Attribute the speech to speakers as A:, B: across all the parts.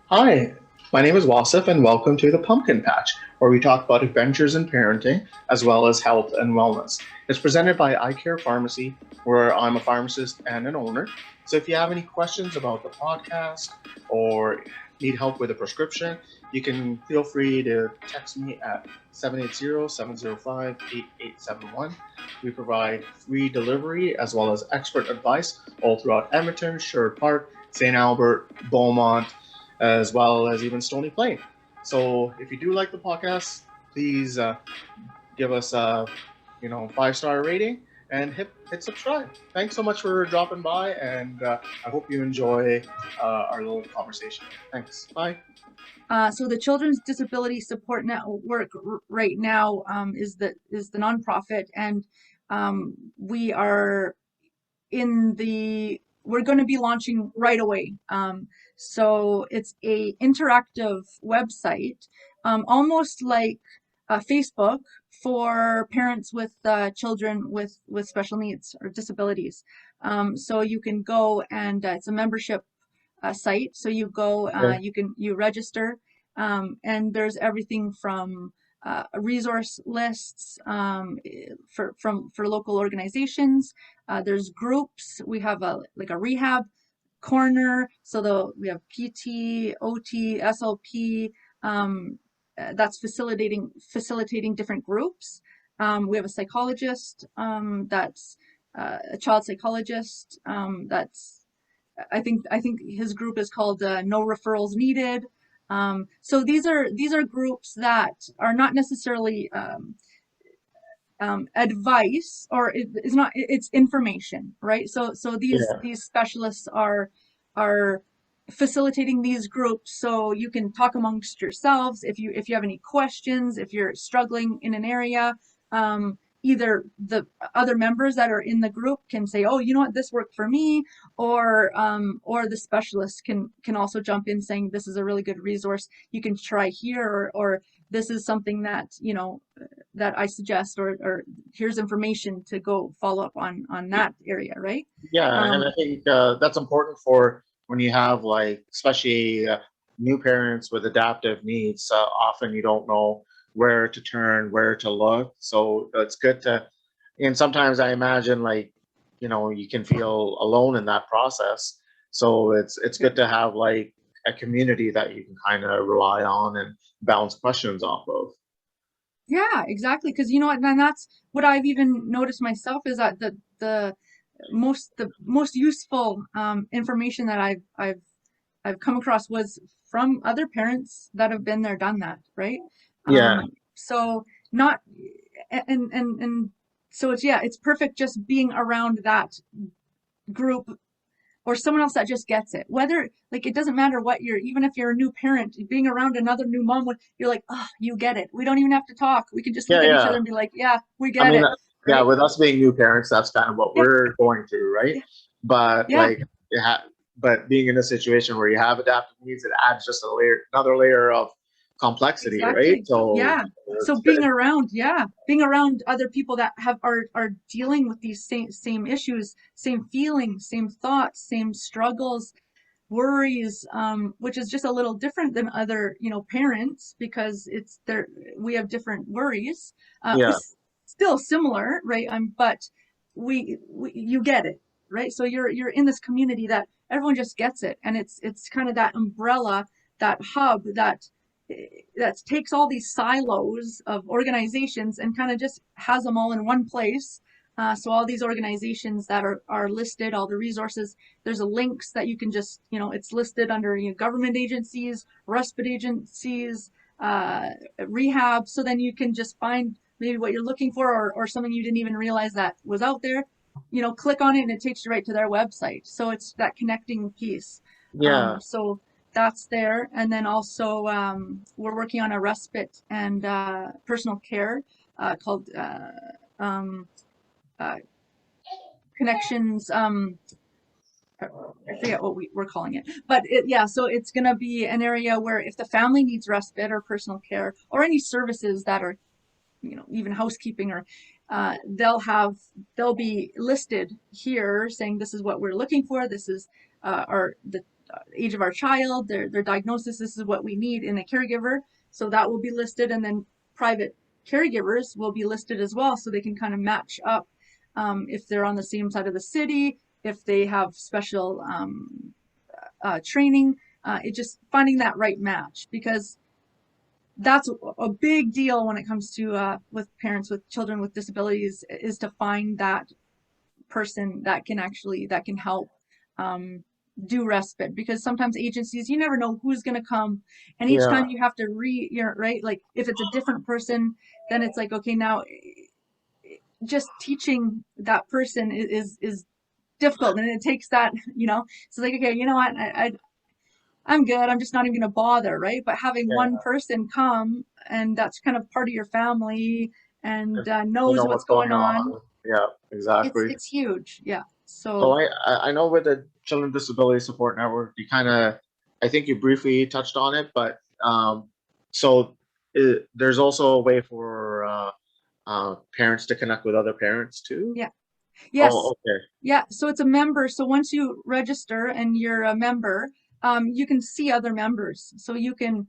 A: Hi, my name is Wasif, and welcome to the Pumpkin Patch, where we talk about adventures in parenting as well as health and wellness. It's presented by Eye Care Pharmacy, where I'm a pharmacist and an owner. So if you have any questions about the podcast or need help with a prescription, you can feel free to text me at 780-705-8871. We provide free delivery as well as expert advice all throughout Edmonton, Sherwood Park, St. Albert, Beaumont, as well as even Stony Plain. So if you do like the podcast, please give us a 5-star rating and hit subscribe. Thanks so much for dropping by, and I hope you enjoy our little conversation. Thanks. Bye.
B: So the Children's Disability Support Network right now is the nonprofit, and we are we're going to be launching right away. So it's a interactive website, almost like Facebook for parents with children with special needs or disabilities. So you can go and it's a membership site. So you go,
A: Okay.
B: you register, and there's everything from resource lists for local organizations. There's groups. We have a rehab corner. So we have PT, OT, SLP. That's facilitating different groups. We have a psychologist, that's a child psychologist, that's I think his group is called No Referrals Needed. So these are groups that are not necessarily advice, or it's not, it's information, right? So these
A: Yeah.
B: these specialists are facilitating these groups, so you can talk amongst yourselves if you have any questions, if you're struggling in an area. Either the other members that are in the group can say, oh, you know what, this worked for me, or the specialist can also jump in saying this is a really good resource you can try here, or this is something that that I suggest, or here's information to go follow up on that area, right?
A: Yeah, and
B: Um,
A: I think that's important for when you have like, especially new parents with adaptive needs. Often you don't know where to turn, where to look. So it's good to, and sometimes I imagine like, you can feel alone in that process. So it's
B: yeah,
A: good to have like a community that you can kind of rely on and bounce questions off of.
B: yeah, exactly. Because you know what, and that's what I've even noticed myself is that the most useful information that I've come across was from other parents that have been there, done that, right?
A: Yeah,
B: So not and so it's, yeah, it's perfect just being around that group or someone else that just gets it. Whether, like, it doesn't matter what you're, even if you're a new parent, being around another new mom, you're like, oh, you get it. We don't even have to talk. We can just
A: yeah,
B: look at each
A: yeah.
B: other and be like, yeah, we
A: I
B: get
A: mean,
B: it,
A: yeah,
B: right?
A: with us being new parents, that's kind of what
B: Yeah,
A: we're going through, right?
B: yeah,
A: But
B: yeah.
A: like, but being in a situation where you have adaptive needs, it adds just another layer of complexity, right?
B: Exactly.
A: So
B: Yeah. So
A: it's good.
B: being around other people that are dealing with these same issues, same feelings, same thoughts, same struggles, worries, which is just a little different than other, parents, because we have different worries.
A: Yeah,
B: It's still similar, right? But you get it, right? So you're in this community that everyone just gets it, and it's kind of that umbrella, that hub that takes all these silos of organizations and kind of just has them all in one place. So all these organizations that are listed, all the resources, there's a links that you can just, it's listed under, government agencies, respite agencies, rehab. So then you can just find maybe what you're looking for, or something you didn't even realize that was out there. Click on it and it takes you right to their website. So it's that connecting piece.
A: yeah.
B: So that's there. And then also, we're working on a respite and personal care called um, uh, Connections. I forget what we're calling it, but yeah. So it's going to be an area where if the family needs respite or personal care or any services that are, even housekeeping, or they'll be listed here saying this is what we're looking for. This is our the age of our child, their diagnosis, this is what we need in a caregiver. So that will be listed, and then private caregivers will be listed as well, so they can kind of match up if they're on the same side of the city, if they have special training. It just finding that right match, because that's a big deal when it comes to with parents with children with disabilities, is to find that person that can help do respite, because sometimes agencies, you never know who's going to come, and each
A: Yeah.
B: time you have to right, like if it's a different person, then it's like, okay, now just teaching that person is difficult, and it takes that, so like, okay, you know what, I'm good, I'm just not even going to bother, right? But having one
A: Yeah.
B: person come, and that's kind of part of your family, and
A: You know
B: knows what's
A: what's going
B: going on,
A: on. Yeah, exactly.
B: it's huge. Yeah.
A: So
B: So
A: I know with the Children Disability Support Network, you kind of, I think you briefly touched on it, but so there's also a way for parents to connect with other parents too.
B: yeah. Yes.
A: Oh, okay.
B: Yeah. So it's a member. So once you register and you're a member, you can see other members. So you can,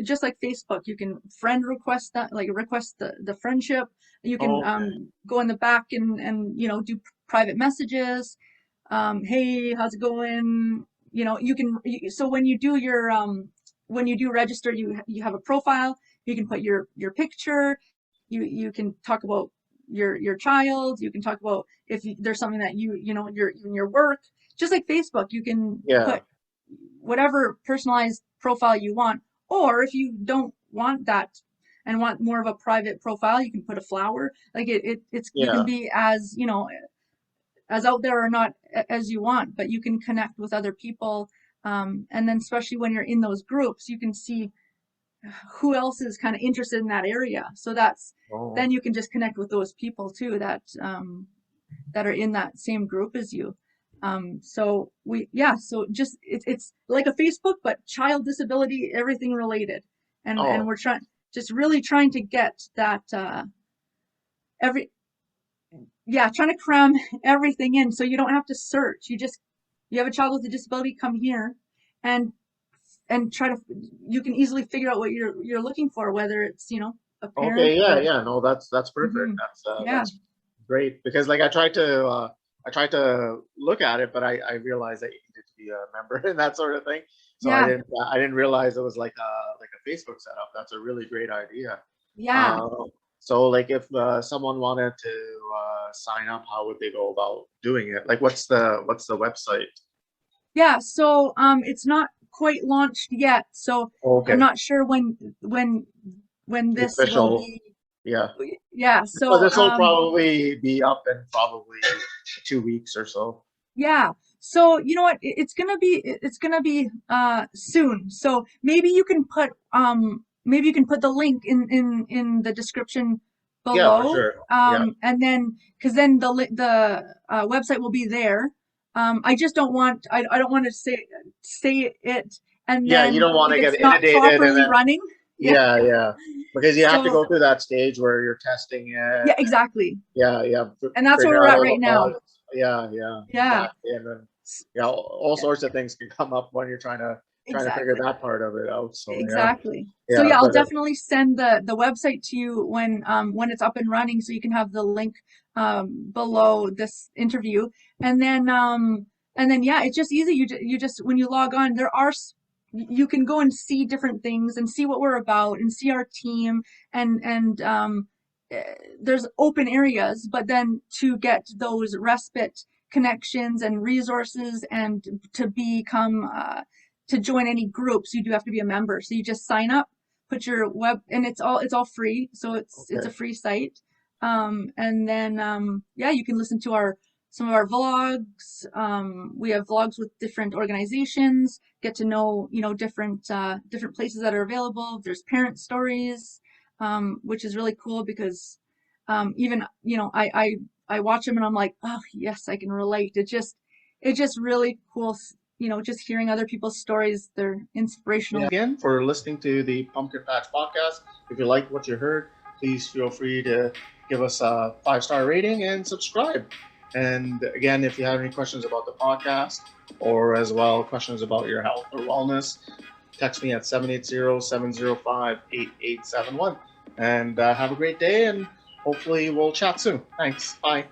B: just like Facebook, you can friend request that, like request the friendship. You can
A: Oh, okay.
B: go in the back and do private messages. Hey, how's it going? You can, so when you do register, you have a profile, you can put your picture, you can talk about your child, you can talk about if there's something that your in your work, just like Facebook, you can
A: Yeah.
B: put whatever personalized profile you want. Or if you don't want that and want more of a private profile, you can put a flower. Like it's, you can
A: Yeah.
B: be as, as out there or not as you want, but you can connect with other people. And then especially when you're in those groups, you can see who else is kind of interested in that area. So then
A: Oh.
B: you can just connect with those people too that are in that same group as you. So just it's like a Facebook, but child disability, everything related. And
A: Oh.
B: we're really trying to get that every yeah, trying to cram everything in so you don't have to search. You have a child with a disability, come here and try to, you can easily figure out what you're looking for, whether it's, a parent
A: Okay. Yeah.
B: or
A: Yeah. No, that's perfect.
B: mhm, yeah,
A: That's great because like I tried to look at it, but I realized that you needed to be a member and that sort of thing. So
B: yeah,
A: I didn't realize it was like a Facebook setup. That's a really great idea.
B: yeah.
A: Uh, so like if someone wanted to sign up, how would they go about doing it? Like what's the website?
B: Yeah, so it's not quite launched yet, so I'm
A: Okay,
B: not sure when
A: the
B: this will
A: official.
B: be.
A: Yeah.
B: Yeah,
A: But
B: so
A: this will probably be up in probably 2 weeks or so.
B: yeah. So you know what? It's gonna be soon. So maybe you can put the link in the description
A: Yeah, for
B: below.
A: sure. Yeah.
B: And then because then the website will be there. I just I don't want to say it and
A: Yeah, you
B: then
A: don't want to get
B: it's not
A: inundated and
B: properly
A: then
B: running. Yeah.
A: yeah, yeah. Because you have to
B: So
A: go through that stage where you're testing it
B: yeah,
A: and
B: exactly.
A: yeah, yeah,
B: And that's where
A: figure
B: we're
A: out
B: at
A: all
B: right
A: the
B: now.
A: bugs. Yeah, yeah,
B: Yeah.
A: exactly. And then yeah, all
B: Yeah.
A: sorts of things can come up when you're trying to figure
B: Exactly.
A: that part of it out. So yeah,
B: Exactly. So
A: yeah,
B: yeah, I'll
A: but
B: definitely send the website to you when it's up and running, so you can have the link below this interview. And then yeah, it's just easy. You just when you log on, you can go and see different things and see what we're about and see our team and there's open areas, but then to get those respite connections and resources and to become to join any groups, you do have to be a member. So you just sign up, put your web, and it's all free. So it's a
A: okay,
B: free site. And then yeah, you can listen to our some of our vlogs. We have vlogs with different organizations. Get to know different places that are available. There's parent stories, which is really cool because even I watch them and I'm like, oh yes, I can relate. It's just really cool, just hearing other people's stories. They're
A: yeah.
B: inspirational.
A: Again, for listening to the Pumpkin Patch podcast. If you liked what you heard, please feel free to give us a 5-star rating and subscribe. And again, if you have any questions about the podcast or as well questions about your health or wellness, text me at 780-705-8871. And have a great day, and hopefully we'll chat soon. Thanks. Bye.